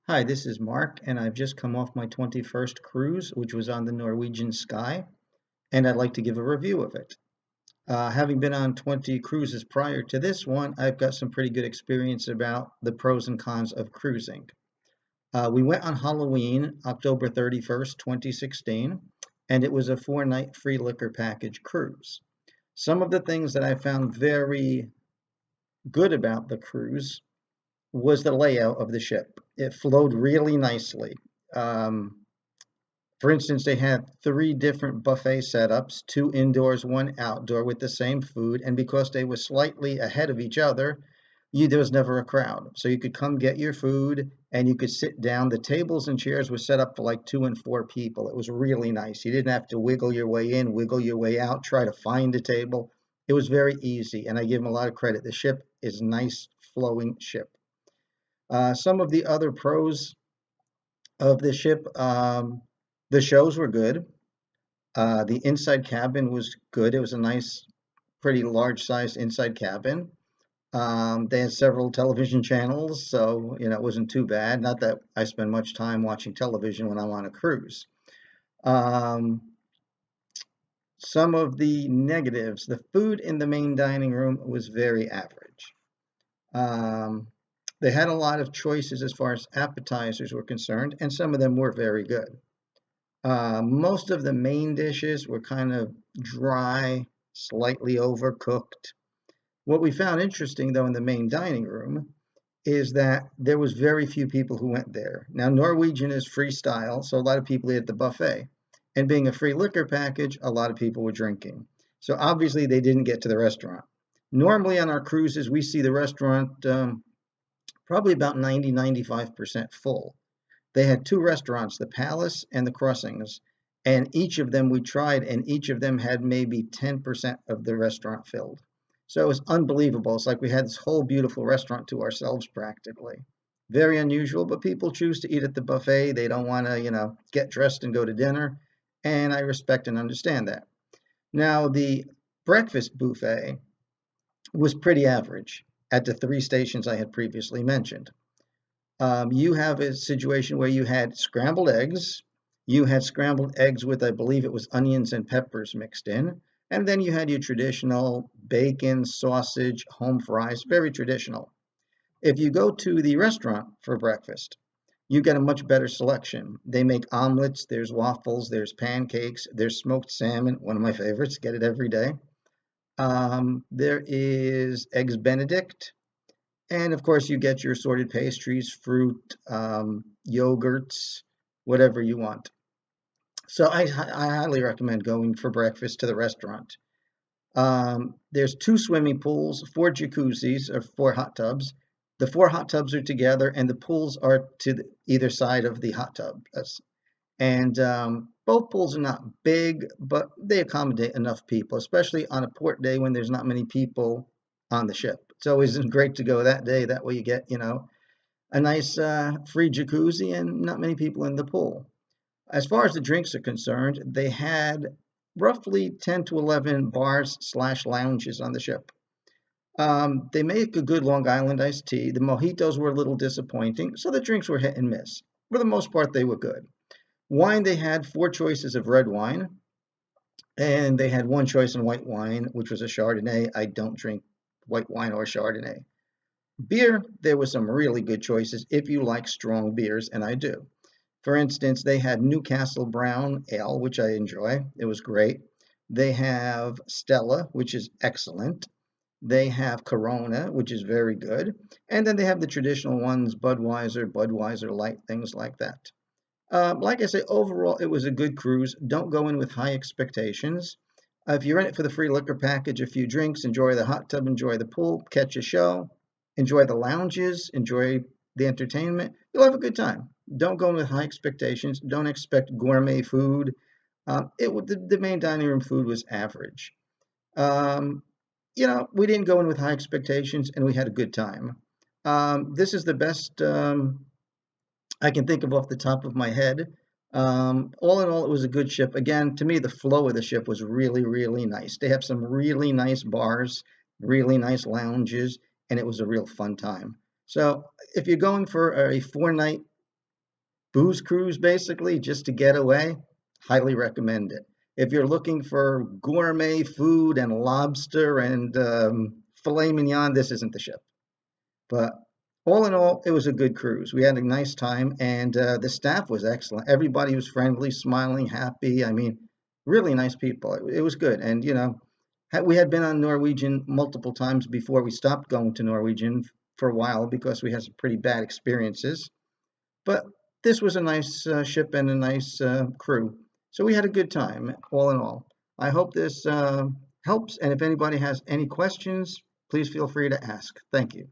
Hi, this is Mark, and I've just come off my 21st cruise, which was on the Norwegian Sky, and I'd like to give a review of it. Having been on 20 cruises prior to this one, I've got some pretty good experience about the pros and cons of cruising. We went on Halloween, October 31st, 2016, and it was a 4-night free liquor package cruise. Some of the things that I found very good about the cruise was the layout of the ship. It flowed really nicely. Um, for instance, they had 3 different buffet setups, 2 indoors, 1 outdoor with the same food. And because they were slightly ahead of each other, there was never a crowd. So you could come get your food and you could sit down. The tables and chairs were set up for like 2 and 4 people. It was really nice. You didn't have to wiggle your way in, wiggle your way out, try to find a table. It was very easy. And I give them a lot of credit. The ship is a nice flowing ship. Some of the other pros of the ship, the shows were good. The inside cabin was good. It was a nice, pretty large sized inside cabin. They had several television channels, so it wasn't too bad. Not that I spend much time watching television when I'm on a cruise. Um, some of the negatives, the food in the main dining room was very average. Um, they had a lot of choices as far as appetizers were concerned, and some of them were very good. Most of the main dishes were kind of dry, slightly overcooked. What we found interesting, though, in the main dining room is that there was very few people who went there. Now, Norwegian is freestyle, so a lot of people ate at the buffet. And being a free liquor package, a lot of people were drinking. So obviously, they didn't get to the restaurant. Normally on our cruises, we see the restaurant probably about 90–95% full. They had 2 restaurants, the Palace and the Crossings, and each of them we tried, and each of them had maybe 10% of the restaurant filled. So it was unbelievable. It's like we had this whole beautiful restaurant to ourselves practically. Very unusual, but people choose to eat at the buffet. They don't want to, get dressed and go to dinner, and I respect and understand that. Now, the breakfast buffet was pretty average at the 3 stations I had previously mentioned. You have a situation where you had scrambled eggs. You had scrambled eggs with, I believe it was onions and peppers mixed in. And then you had your traditional bacon, sausage, home fries, very traditional. If you go to the restaurant for breakfast, you get a much better selection. They make omelets, there's waffles, there's pancakes, there's smoked salmon, one of my favorites, get it every day. There is eggs Benedict, and of course, you get your assorted pastries, fruit, yogurts, whatever you want. So I highly recommend going for breakfast to the restaurant. There's 2 swimming pools, 4 jacuzzis, or 4 hot tubs. The 4 hot tubs are together, and the pools are to either side of the hot tub. And both pools are not big, but they accommodate enough people, especially on a port day when there's not many people on the ship. It's always great to go that day. That way you get, a nice free jacuzzi and not many people in the pool. As far as the drinks are concerned, they had roughly 10 to 11 bars/lounges on the ship. They make a good Long Island iced tea. The mojitos were a little disappointing, so the drinks were hit and miss. For the most part, they were good. Wine, they had 4 choices of red wine, and they had 1 choice in white wine, which was a Chardonnay. I don't drink white wine or Chardonnay. Beer, there were some really good choices if you like strong beers, and I do. For instance, they had Newcastle Brown Ale, which I enjoy. It was great. They have Stella, which is excellent. They have Corona, which is very good. And then they have the traditional ones, Budweiser Light, things like that. Like I say, overall, it was a good cruise. Don't go in with high expectations. If you're in it for the free liquor package, a few drinks, enjoy the hot tub, enjoy the pool, catch a show, enjoy the lounges, enjoy the entertainment, you'll have a good time. Don't go in with high expectations. Don't expect gourmet food. The main dining room food was average. Um, we didn't go in with high expectations, and we had a good time. This is the best I can think of off the top of my head. All in all, it was a good ship. Again, to me, the flow of the ship was really, really nice. They have some really nice bars, really nice lounges, and it was a real fun time. So if you're going for a 4-night booze cruise basically just to get away, highly recommend it. If you're looking for gourmet food and lobster and filet mignon, this isn't the ship. But all in all, it was a good cruise. We had a nice time, and the staff was excellent. Everybody was friendly, smiling, happy. I mean, really nice people. It was good. And, you know, we had been on Norwegian multiple times before we stopped going to Norwegian for a while because we had some pretty bad experiences. But this was a nice ship and a nice crew. So we had a good time, all in all. I hope this helps. And if anybody has any questions, please feel free to ask. Thank you.